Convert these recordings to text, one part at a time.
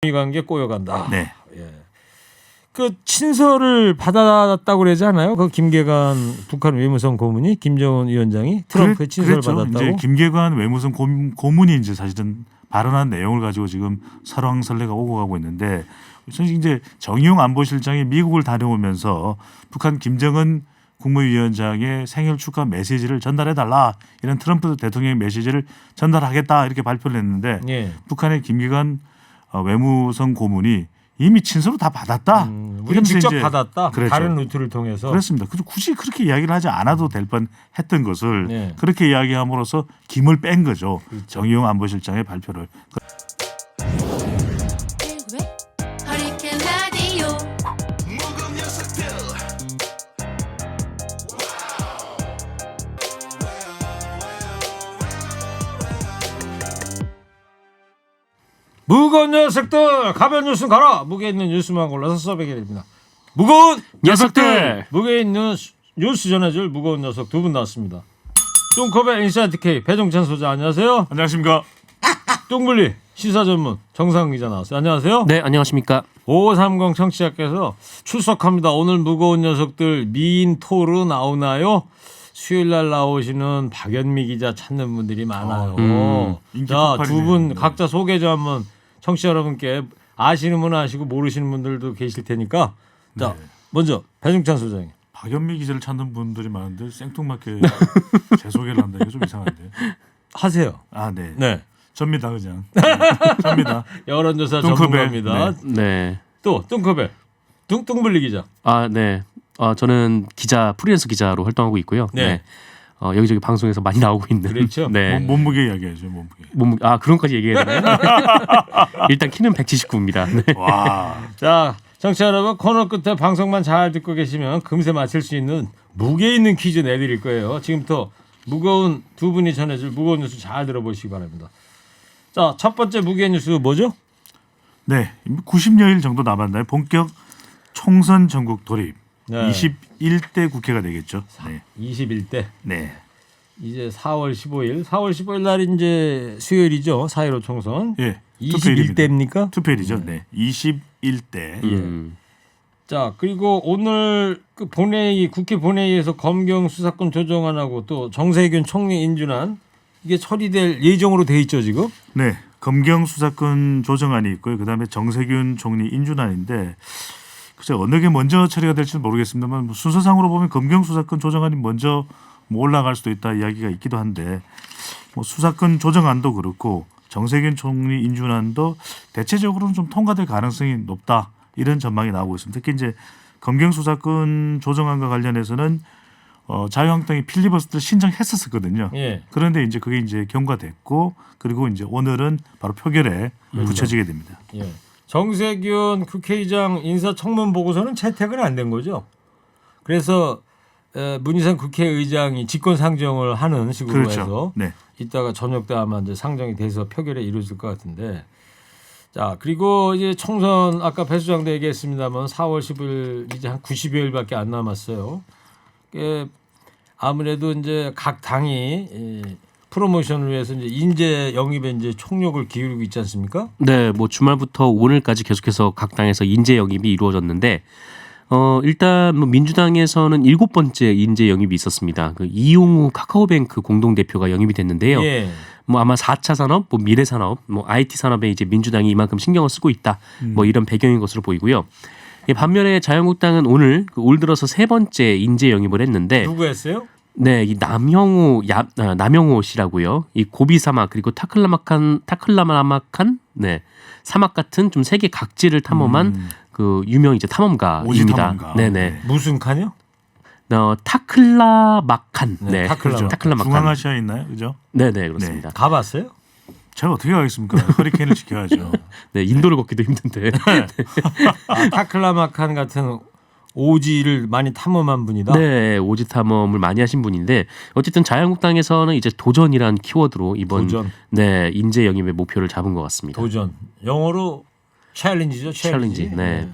관계 꼬여간다. 네. 예. 그 친서를 받았다고 그러지 않아요? 그 김계관 북한 외무성 고문이 김정은 위원장이 트럼프의 친서를 그랬죠. 받았다고. 이제 김계관 외무성 고문이 이제 사실은 발언한 내용을 가지고 지금 설왕설래가 오고 가고 있는데, 이제 정의용 안보실장이 미국을 다녀오면서 북한 김정은 국무위원장의 생일 축하 메시지를 전달해달라, 이런 트럼프 대통령의 메시지를 전달하겠다, 이렇게 발표를 했는데 예. 북한의 김계관 외무성 고문이 이미 친서로 다 받았다. 우리 직접 이제 받았다. 그랬죠. 다른 루트를 통해서. 그렇습니다. 그래서 굳이 그렇게 이야기를 하지 않아도 될 뻔했던 것을 네. 그렇게 이야기함으로써 김을 뺀 거죠. 그렇죠. 정의용 안보실장의 발표를. 허리케인 라디오 무거운 녀석들 가벼운 뉴스 가라. 무게 있는 뉴스만 골라서 써보게 됩니다. 무거운 녀석들! 무게 있는 뉴스 전해줄 무거운 녀석 두 분 나왔습니다. 뚱컵의 인사이트 K 배종찬 소장 안녕하세요. 안녕하십니까. 뚱블리 시사 전문 정상 기자 나왔어요. 안녕하세요. 네, 안녕하십니까. 5530 청취자께서 출석합니다. 오늘 무거운 녀석들 미인 토르 나오나요? 수요일 날 나오시는 박연미 기자 찾는 분들이 많아요. 인기 자, 폭발이네요. 두 분 네. 각자 소개 좀 한번 청취자 여러분께 아시는 분 아시고 모르시는 분들도 계실 테니까 자, 먼저 배종찬 소장님. 박연미 기자를 찾는 분들이 많은데 생뚱맞게 제 소개를 한다. 이거 좀 이상한데. 하세요. 아, 네. 네. 접니다, 그냥. 접니다. 여론조사 뚱커벨. 전문가입니다. 네. 또 뚱커벨. 뚱블리 기자. 아, 네. 저는 프리랜서 기자로 활동하고 있고요. 네. 여기저기 방송에서 많이 나오고 있는. 그렇죠. 네. 몸무게 이야기하죠, 몸무게. 그런 것까지 얘기해야 되나요? 일단 키는 179입니다. 네. 와. 자, 청취자 여러분 코너 끝에 방송만 잘 듣고 계시면 금세 맞힐 수 있는 무게 있는 퀴즈 내드릴 거예요. 지금부터 무거운 두 분이 전해줄 무거운 뉴스 잘 들어보시기 바랍니다. 자, 첫 번째 무게 뉴스 뭐죠? 네. 90여일 정도 남았나요? 본격 총선 전국 돌입. 네. 21대 국회가 되겠죠. 네. 21대. 네. 이제 4월 15일 날 이제 수요일이죠. 4.15 총선. 예. 21대입니까? 투표일이죠. 네. 21대. 자, 그리고 오늘 그 국회 본회의에서 검경 수사권 조정안하고 또 정세균 총리 인준안 이게 처리될 예정으로 돼 있죠, 지금? 네. 검경 수사권 조정안이 있고요. 그다음에 정세균 총리 인준안인데 글쎄 어느 게 먼저 처리가 될지는 모르겠습니다만 순서상으로 보면 검경 수사권 조정안이 먼저 올라갈 수도 있다 이야기가 있기도 한데 수사권 조정안도 그렇고 정세균 총리 인준안도 대체적으로는 좀 통과될 가능성이 높다 이런 전망이 나오고 있습니다. 특히 이제 검경 수사권 조정안과 관련해서는 자유한국당이 필리버스터를 신청했었거든요. 예. 그런데 이제 그게 이제 경과됐고 그리고 이제 오늘은 바로 표결에 붙여지게 됩니다. 예. 정세균 국회의장 인사청문 보고서는 채택은 안 된 거죠. 그래서 문희상 국회의장이 직권상정을 하는 식으로 그렇죠. 해서 네. 이따가 저녁 때 아마 이제 상정이 돼서 표결에 이루어질 것 같은데. 자, 그리고 이제 총선 아까 배 수장도 얘기했습니다만 4월 10일 이제 한 90여일밖에 안 남았어요. 아무래도 이제 각 당이 프로모션을 위해서 이제 인재 영입에 이제 총력을 기울이고 있지 않습니까? 네, 주말부터 오늘까지 계속해서 각 당에서 인재 영입이 이루어졌는데 일단 민주당에서는 7번째 인재 영입이 있었습니다. 그 이용우 카카오뱅크 공동대표가 영입이 됐는데요. 예. 아마 4차 산업, 미래 산업, IT 산업에 이제 민주당이 이만큼 신경을 쓰고 있다. 이런 배경인 것으로 보이고요. 반면에 자유한국당은 오늘 올 들어서 3번째 인재 영입을 했는데 누구 했어요? 네, 이 남영호 씨라고요. 이 고비 사막 그리고 타클라마칸 네 사막 같은 좀 세계 각지를 탐험한 그 유명 이제 오지 탐험가입니다. 탐험가. 네네. 네. 무슨 칸이요? 타클라마칸. 네, 네, 타클라마칸. 중앙아시아에 있나요, 그죠? 네네 그렇습니다. 가봤어요? 제가 어떻게 가겠습니까? 허리케인을 지켜야죠. 네, 인도를 걷기도 힘든데. 타클라마칸 같은 오지를 많이 탐험한 분이다. 네, 오지 탐험을 많이 하신 분인데 어쨌든 자유한국당에서는 이제 도전이란 키워드로 이번 도전. 네 인재 영입의 목표를 잡은 것 같습니다. 도전. 영어로 챌린지죠. 챌린지. 네.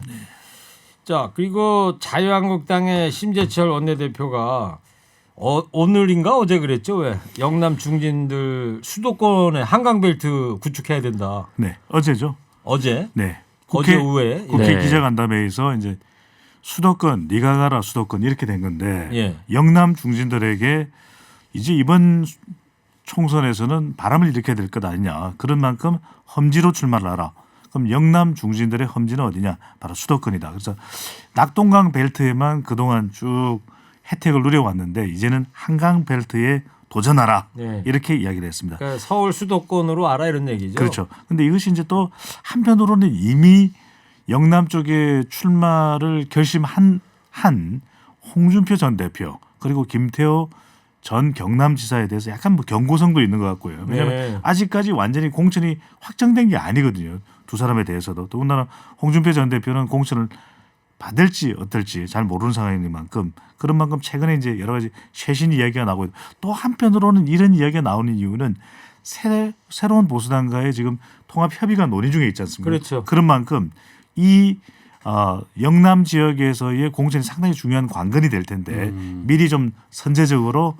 자, 그리고 자유한국당의 심재철 원내대표가 오늘인가 어제 그랬죠. 왜 영남 중진들 수도권에 한강벨트 구축해야 된다. 네, 어제죠. 어제 네. 어제 오후에 국회 네. 기자간담회에서 이제 수도권 네가 가라 수도권 이렇게 된 건데 예. 영남 중진들에게 이제 이번 총선에서는 바람을 일으켜야 될 것 아니냐. 그런 만큼 험지로 출마를 하라. 그럼 영남 중진들의 험지는 어디냐? 바로 수도권이다. 그래서 낙동강 벨트에만 그동안 쭉 혜택을 누려왔는데 이제는 한강 벨트에 도전하라. 네. 이렇게 이야기를 했습니다. 그러니까 서울 수도권으로 알아 이런 얘기죠. 그렇죠. 근데 이것이 이제 또 한편으로는 이미 영남 쪽에 출마를 결심한 홍준표 전 대표 그리고 김태호 전 경남지사에 대해서 약간 뭐 경고성도 있는 것 같고요. 왜냐하면 네. 아직까지 완전히 공천이 확정된 게 아니거든요. 두 사람에 대해서도. 더군다나 홍준표 전 대표는 공천을 받을지 어떨지 잘 모르는 상황인 만큼 그런 만큼 최근에 이제 여러 가지 최신 이야기가 나오고 또 한편으로는 이런 이야기가 나오는 이유는 새로운 보수당과의 지금 통합 협의가 논의 중에 있지 않습니까? 그렇죠. 그런 만큼 이 영남 지역에서의 공천이 상당히 중요한 관건이 될 텐데 미리 좀 선제적으로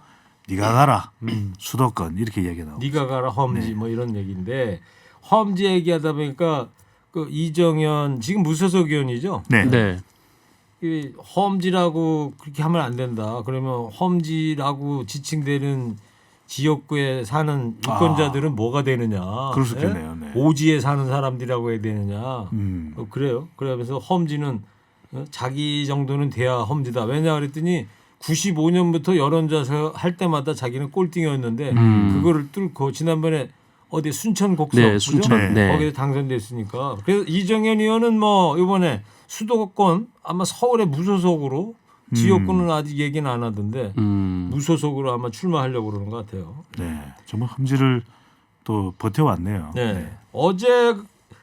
네가 가라 수도권 이렇게 이야기가 나오고 네가 가라 험지 네. 뭐 이런 얘기인데 험지 얘기하다 보니까 그 이정현 지금 무소속 의원이죠. 네. 네. 이 험지라고 그렇게 하면 안 된다. 그러면 험지라고 지칭되는 지역구에 사는 유권자들은 뭐가 되느냐? 그럴 수 있겠네요. 네. 오지에 사는 사람들이라고 해야 되느냐? 그래요. 그러면서 험지는 자기 정도는 돼야 험지다. 왜냐 그랬더니 95년부터 여론조사 할 때마다 자기는 꼴등이었는데 그거를 뚫고 지난번에 어디 순천 곡성 네, 그죠? 순천. 네. 거기에 당선됐으니까 그래서 이정현 의원은 뭐 이번에 수도권 아마 서울의 무소속으로 지역구는 아직 얘기는 안 하던데 무소속으로 아마 출마하려고 그러는 것 같아요. 네. 정말 험지를 또 버텨왔네요. 네. 어제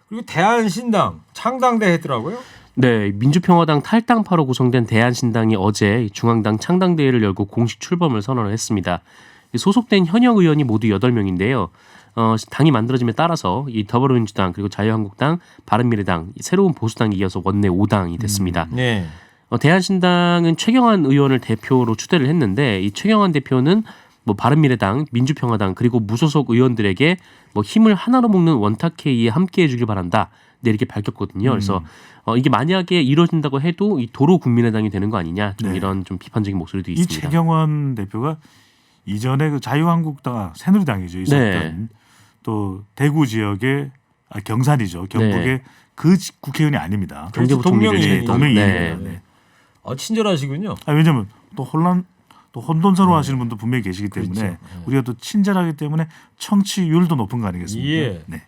그리고 대한신당 창당대 했더라고요. 네, 민주평화당 탈당파로 구성된 대한신당이 어제 중앙당 창당대회를 열고 공식 출범을 선언을 했습니다. 소속된 현역 의원이 모두 8명인데요. 당이 만들어짐에 따라서 이 더불어민주당 그리고 자유한국당, 바른미래당 새로운 보수당이 이어서 원내 5당이 됐습니다. 네. 대한신당은 최경환 의원을 대표로 추대를 했는데 이 최경환 대표는 뭐 바른미래당, 민주평화당 그리고 무소속 의원들에게 뭐 힘을 하나로 묶는 원탁회의에 함께해 주길 바란다. 네, 이렇게 밝혔거든요. 그래서 이게 만약에 이루어진다고 해도 이 도로 국민의당이 되는 거 아니냐 좀 네. 이런 좀 비판적인 목소리도 이 있습니다. 최경환 대표가 이전에 그 자유한국당 새누리당이죠. 있었던 네. 또 대구 지역의 경산이죠. 경북의 네. 그 국회의원이 아닙니다. 경제부총리 동명이인이죠. 동명이인입니다. 네. 네. 친절하시군요. 왜냐하면 또 혼돈스러워 하시는 분도 분명히 계시기 때문에 그렇죠. 우리가 또 친절하기 때문에 청취율도 높은 거 아니겠습니까? 예. 네.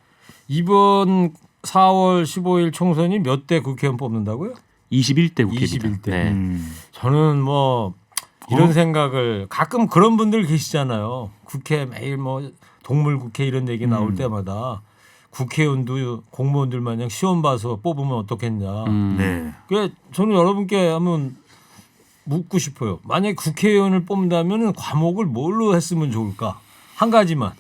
이번 4월 15일 총선이 몇 대 국회의원 뽑는다고요? 21대 국회입니다. 21대. 네. 저는 뭐 이런 생각을 가끔 그런 분들 계시잖아요. 국회 매일 뭐 동물 국회 이런 얘기 나올 때마다 국회의원도 공무원들 마냥 시험 봐서 뽑으면 어떻겠냐. 네. 그래 저는 여러분께 한번 묻고 싶어요. 만약에 국회의원을 뽑는다면 과목을 뭘로 했으면 좋을까? 한 가지만.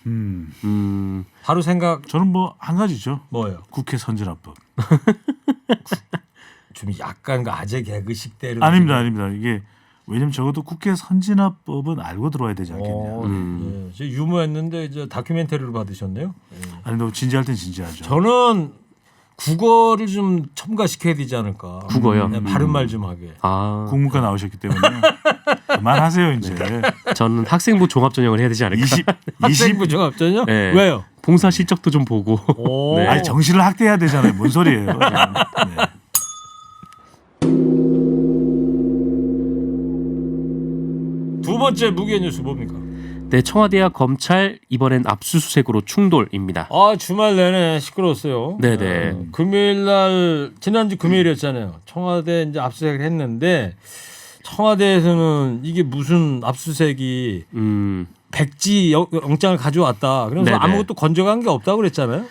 바로 생각 저는 뭐 한 가지죠. 뭐예요? 국회 선진화법. 좀 약간 그 아재 개그식 대로. 아닙니다. 이게 왜냐면 적어도 국회 선진화법은 알고 들어와야 되지 않겠냐. 네. 저 유머했는데 이제 다큐멘터리로 받으셨네요. 아니 너 진지할 땐 진지하죠. 저는 국어를 좀 첨가시켜야 되지 않을까. 국어요? 네, 바른 말 좀 하게. 아, 국문과 나오셨기 때문에 그만하세요 이제. 저는 학생부 종합 전형을 해야 되지 않을까. 20 학생부 종합전형? 네. 왜요? 봉사 실적도 좀 보고. 오. 네. 아니 정시를 학대해야 되잖아요. 뭔 소리예요? 네. 두 번째 무게 뉴스 뭡니까? 네, 청와대와 검찰 이번엔 압수수색으로 충돌입니다. 아 주말 내내 시끄러웠어요. 네네. 금요일 날 지난주 금요일이었잖아요. 청와대 이제 압수수색을 했는데 청와대에서는 이게 무슨 압수수색이 백지 영장을 가져왔다. 그래서 네네. 아무것도 건져간 게 없다고 그랬잖아요.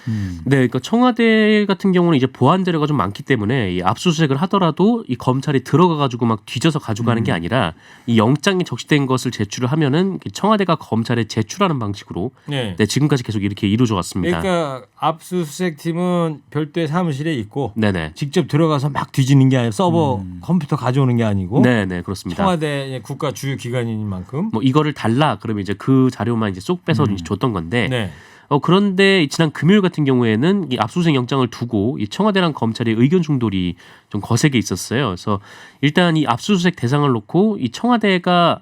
네, 그러니까 청와대 같은 경우는 이제 보안 자료가 좀 많기 때문에 이 압수수색을 하더라도 이 검찰이 들어가가지고 막 뒤져서 가져가는 게 아니라 이 영장이 적시된 것을 제출을 하면은 청와대가 검찰에 제출하는 방식으로 네. 네, 지금까지 계속 이렇게 이루어져 왔습니다. 그러니까 압수수색 팀은 별도의 사무실에 있고 네네. 직접 들어가서 막 뒤지는 게 아니라 서버 컴퓨터 가져오는 게 아니고 네네, 그렇습니다. 청와대 국가 주요 기관인 만큼 뭐 이거를 달라 그러면 이제 그 그 자료만 이제 쏙 빼서 이제 줬던 건데 네. 그런데 지난 금요일 같은 경우에는 이 압수수색 영장을 두고 이 청와대랑 검찰의 의견 충돌이 좀 거세게 있었어요. 그래서 일단 이 압수수색 대상을 놓고 이 청와대가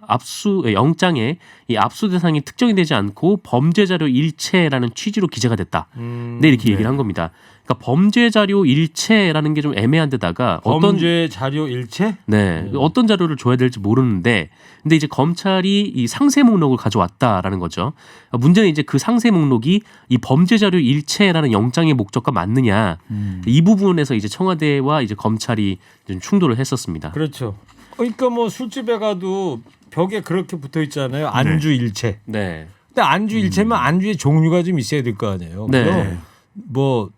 영장에 이 압수 대상이 특정이 되지 않고 범죄 자료 일체라는 취지로 기재가 됐다. 네, 이렇게 얘기를 한 겁니다. 그러니까 범죄 자료 일체라는 게 좀 애매한 데다가 범죄 자료 일체? 네, 어떤 자료를 줘야 될지 모르는데, 근데 이제 검찰이 이 상세 목록을 가져왔다라는 거죠. 문제는 이제 그 상세 목록이 이 범죄 자료 일체라는 영장의 목적과 맞느냐, 이 부분에서 이제 청와대와 이제 검찰이 좀 충돌을 했었습니다. 그렇죠. 그러니까 뭐 술집에 가도 벽에 그렇게 붙어 있잖아요. 안주 일체. 네, 근데 안주 일체면 안주의 종류가 좀 있어야 될 거 아니에요. 네. 그죠? 뭐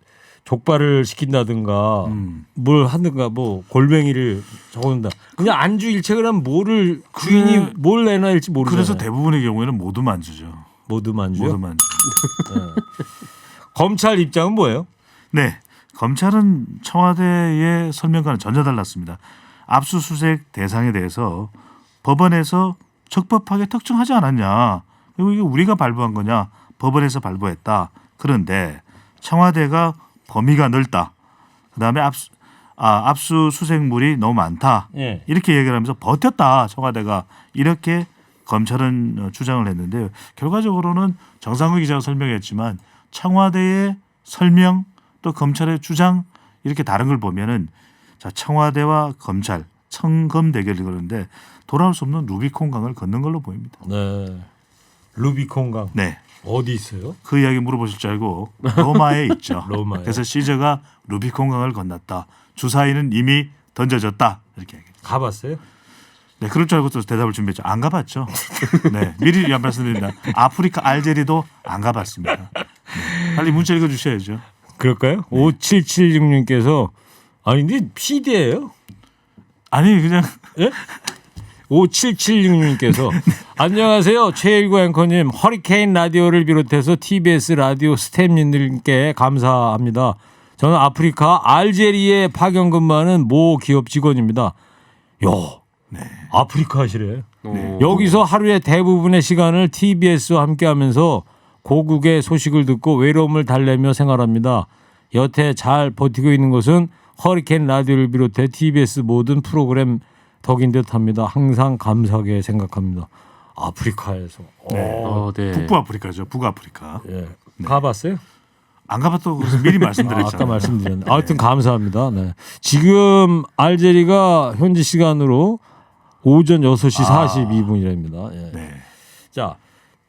족발을 시킨다든가 뭘 하든가 뭐 골뱅이를 적어놓는다. 그냥 안주 일체 그러면 뭐를 주인이 뭘 내놔야 할지 모르잖아요. 그래서 대부분의 경우에는 모두 만주죠. 모두 만주요? 모두 만주. 검찰 입장은 뭐예요? 네, 검찰은 청와대의 설명과는 전혀 달랐습니다. 압수수색 대상에 대해서 법원에서 적법하게 특정하지 않았냐. 그리고 이게 우리가 발부한 거냐. 법원에서 발부했다. 그런데 청와대가 범위가 넓다. 그다음에 압수수색물이 너무 많다. 예. 이렇게 얘기를 하면서 버텼다. 청와대가 이렇게 검찰은 주장을 했는데요. 결과적으로는 정상근 기자가 설명했지만 청와대의 설명 또 검찰의 주장 이렇게 다른 걸 보면은 자, 청와대와 검찰 청검 대결이 그러는데 돌아올 수 없는 루비콘강을 걷는 걸로 보입니다. 네. 루비콘강. 네. 어디 있어요? 그 이야기 물어보실 줄 알고 로마에 있죠. 로마에. 그래서 시저가 루비콘강을 건넜다. 주사위는 이미 던져졌다. 이렇게 얘기했죠. 가봤어요? 네, 그럴 줄 알고 또 대답을 준비했죠. 안 가봤죠. 네, 미리 말씀드립니다. 아프리카 알제리도 안 가봤습니다. 네. 빨리 문자 읽어주셔야죠. 그럴까요? 5776님께서 아니 근데 PD예요? 아니 그냥 5776님께서 안녕하세요. 최일구 앵커님. 허리케인 라디오를 비롯해서 TBS 라디오 스태프님들께 감사합니다. 저는 아프리카 알제리에 파견 근무하는 모 기업 직원입니다. 네. 아프리카 하시래. 네. 여기서 하루의 대부분의 시간을 TBS와 함께하면서 고국의 소식을 듣고 외로움을 달래며 생활합니다. 여태 잘 버티고 있는 것은 허리케인 라디오를 비롯해 TBS 모든 프로그램 덕인 듯합니다. 항상 감사하게 생각합니다. 아프리카에서. 네. 북부 아프리카죠. 북아프리카. 예. 가봤어요? 안 가봤다고 그래서 미리 말씀드렸잖아요. 아까 말씀드렸는데. 하여튼 감사합니다. 네. 지금 알제리가 현지 시간으로 오전 6시 42분이랍니다. 예. 네. 자,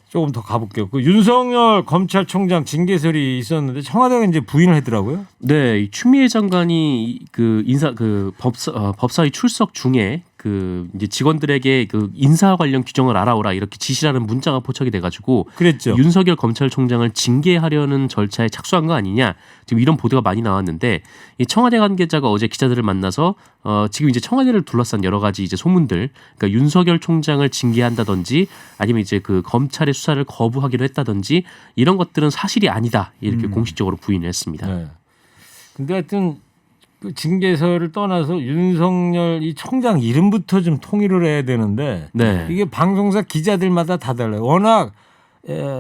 조금 더 가볼게요. 그 윤석열 검찰총장 징계설이 있었는데 청와대가 이제 부인을 했더라고요. 네, 이 추미애 장관이 그 법사위 출석 중에 그 이제 직원들에게 그 인사 관련 규정을 알아오라 이렇게 지시라는 문자가 포착이 돼가지고 그랬죠. 윤석열 검찰총장을 징계하려는 절차에 착수한 거 아니냐 지금 이런 보도가 많이 나왔는데 이 청와대 관계자가 어제 기자들을 만나서 지금 이제 청와대를 둘러싼 여러 가지 이제 소문들, 그러니까 윤석열 총장을 징계한다든지 아니면 이제 그 검찰의 수사를 거부하기로 했다든지 이런 것들은 사실이 아니다 이렇게 공식적으로 부인을 했습니다. 네. 근데 하여튼 그 징계서를 떠나서 윤석열 이 총장 이름부터 좀 통일을 해야 되는데 네. 이게 방송사 기자들마다 다 달라요. 워낙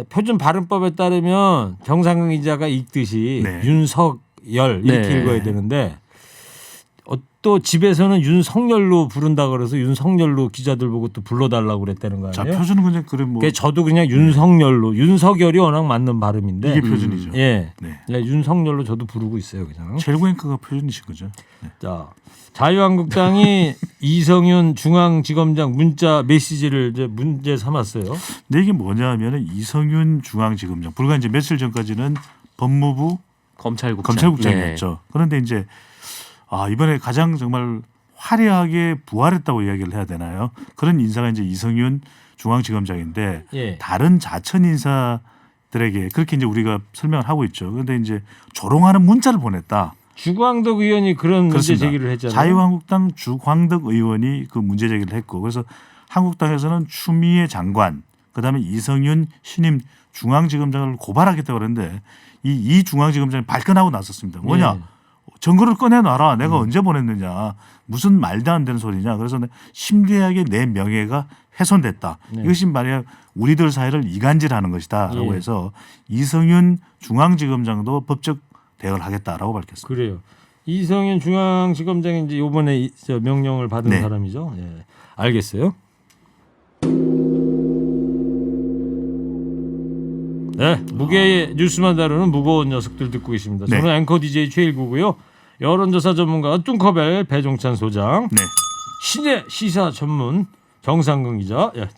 표준 발음법에 따르면 정상근 기자가 읽듯이 네. 윤석열 이렇게 네. 읽어야 되는데 또 집에서는 윤석열로 부른다 그래서 윤석열로 기자들 보고 또 불러달라고 그랬다는 거 자, 아니에요? 표준은 그냥 그래 뭐 그래서 저도 그냥 윤석열로 윤석열이 워낙 맞는 발음인데 이게 표준이죠. 예. 네. 네, 윤석열로 저도 부르고 있어요, 그냥. 최일구 앵커가 표준이신 거죠. 네. 자, 자유한국당이 이성윤 중앙지검장 문자 메시지를 이제 문제 삼았어요. 근데 이게 뭐냐면은 이성윤 중앙지검장 불과 이제 며칠 전까지는 법무부 검찰국장이었죠. 그런데 이제 이번에 가장 정말 화려하게 부활했다고 이야기를 해야 되나요? 그런 인사가 이제 이성윤 중앙지검장인데 예. 다른 자천 인사들에게 그렇게 이제 우리가 설명을 하고 있죠. 그런데 이제 조롱하는 문자를 보냈다. 주광덕 의원이 그런 문제 그렇습니다. 제기를 했잖아요. 자유한국당 주광덕 의원이 그 문제 제기를 했고 그래서 한국당에서는 추미애 장관 그다음에 이성윤 신임 중앙지검장을 고발하겠다고 그러는데 이 중앙지검장이 발끈하고 나섰습니다. 뭐냐? 예. 증거를 꺼내놔라. 내가 언제 보냈느냐. 무슨 말도 안 되는 소리냐. 그래서 심대하게 내 명예가 훼손됐다. 네. 이것이 말이야 우리들 사회를 이간질하는 것이다라고 예. 해서 이성윤 중앙지검장도 법적 대응을 하겠다라고 밝혔습니다. 그래요. 이성윤 중앙지검장이 이제 이번에 저 명령을 받은 네. 사람이죠. 예. 알겠어요. 네, 무게의 뉴스만 다루는 무거운 녀석들 듣고 계십니다. 저는 네. 앵커 DJ 최일구고요. 여론조사 전문가 뚱커벨 배종찬 소장, 네. 신의 시사 전문 정상근 기자, 예,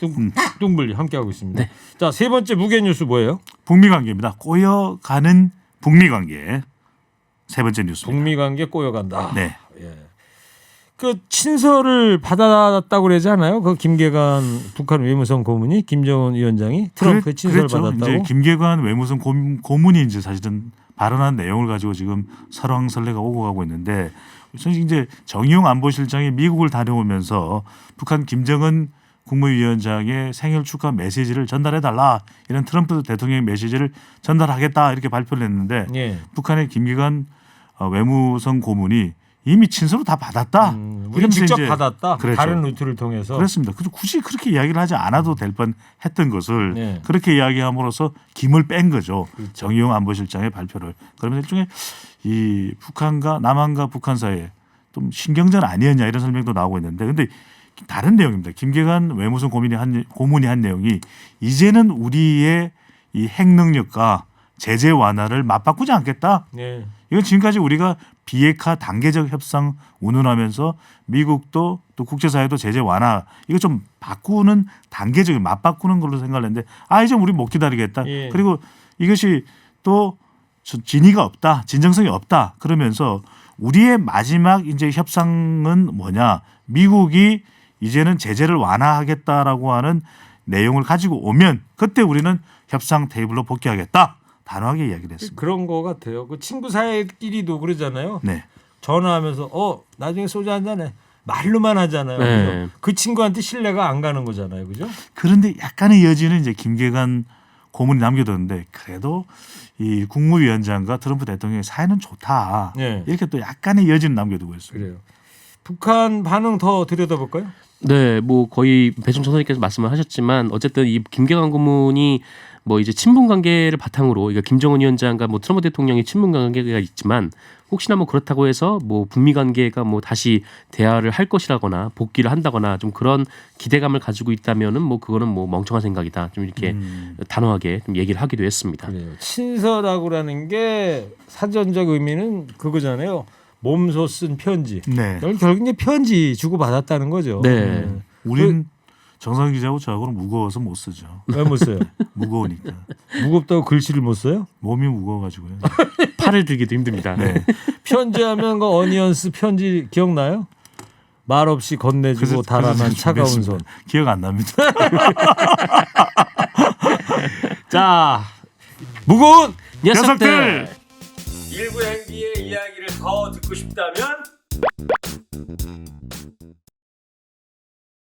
뚱블리 함께하고 있습니다. 네. 자, 세 번째 무게 뉴스 뭐예요? 북미 관계입니다. 꼬여가는 북미 관계. 세 번째 뉴스입니다. 북미 관계 꼬여간다. 네. 예. 그 친서를 받았다고 그러지 않아요? 그 김계관 북한 외무성 고문이 김정은 위원장이 트럼프의 친서를 그랬죠. 받았다고? 이제 김계관 외무성 고문이 이제 사실은 발언한 내용을 가지고 지금 설왕설래가 오고 가고 있는데 사실 이제 정의용 안보실장이 미국을 다녀오면서 북한 김정은 국무위원장의 생일 축하 메시지를 전달해달라 이런 트럼프 대통령의 메시지를 전달하겠다 이렇게 발표를 했는데 예. 북한의 김계관 외무성 고문이 이미 친서로 다 받았다. 우리 이러면서 직접 이제 받았다. 그랬죠. 다른 루트를 통해서. 그렇습니다. 그래서 굳이 그렇게 이야기를 하지 않아도 될 뻔했던 것을 네. 그렇게 이야기함으로써 김을 뺀 거죠. 그렇죠. 정의용 안보실장의 발표를. 그러면 일종의 이 북한과 남한과 북한 사이에 좀 신경전 아니었냐 이런 설명도 나오고 있는데, 근데 다른 내용입니다. 김계관 외무성 고문이 한 내용이 이제는 우리의 이 핵 능력과 제재 완화를 맞바꾸지 않겠다. 네. 이건 지금까지 우리가 비핵화 단계적 협상 운운하면서 미국도 또 국제사회도 제재 완화 이거 좀 바꾸는 단계적인 맞바꾸는 걸로 생각을 했는데 이제 우리 못 기다리겠다. 예. 그리고 이것이 또 진위가 없다. 진정성이 없다. 그러면서 우리의 마지막 이제 협상은 뭐냐. 미국이 이제는 제재를 완화하겠다라고 하는 내용을 가지고 오면 그때 우리는 협상 테이블로 복귀하겠다. 단호하게 이야기를 했습니다. 그런 거 같아요. 그 친구 사이끼리도 그러잖아요. 네. 전화하면서 나중에 소주 한 잔해. 말로만 하잖아요. 네. 그죠? 그 친구한테 신뢰가 안 가는 거잖아요. 그죠? 그런데 약간의 여지는 이제 김계관 고문이 남겨뒀는데 그래도 이 국무위원장과 트럼프 대통령의 사이는 좋다. 네. 이렇게 또 약간의 여지는 남겨두고 있습니다. 그래요. 북한 반응 더 들여다볼까요? 네, 뭐 거의 배종찬 선생님께서 말씀을 하셨지만 어쨌든 이 김계관 고문이 뭐 이제 친분 관계를 바탕으로 그러니까 김정은 위원장과 뭐 트럼프 대통령의 친분 관계가 있지만 혹시나 뭐 그렇다고 해서 뭐 북미 관계가 뭐 다시 대화를 할 것이라거나 복귀를 한다거나 좀 그런 기대감을 가지고 있다면은 뭐 그거는 뭐 멍청한 생각이다. 좀 이렇게 단호하게 좀 얘기를 하기도 했습니다. 그래요. 친서라고라는 게 사전적 의미는 그거잖아요. 몸소 쓴 편지. 네. 결국 이제 편지 주고 받았다는 거죠. 네. 우린 정상 기자하고 저하고는 무거워서 못 쓰죠. 왜 못 써요? 무거우니까. 무겁다고 글씨를 못 써요? 몸이 무거워가지고요. 팔을 들기도 힘듭니다. 네. 편지하면 그 어니언스 편지 기억나요? 말 없이 건네주고 달아난 차가운 손. 기억 안 납니다. 자, 무거운 녀석들. 일부 행기의 이야기를 더 듣고 싶다면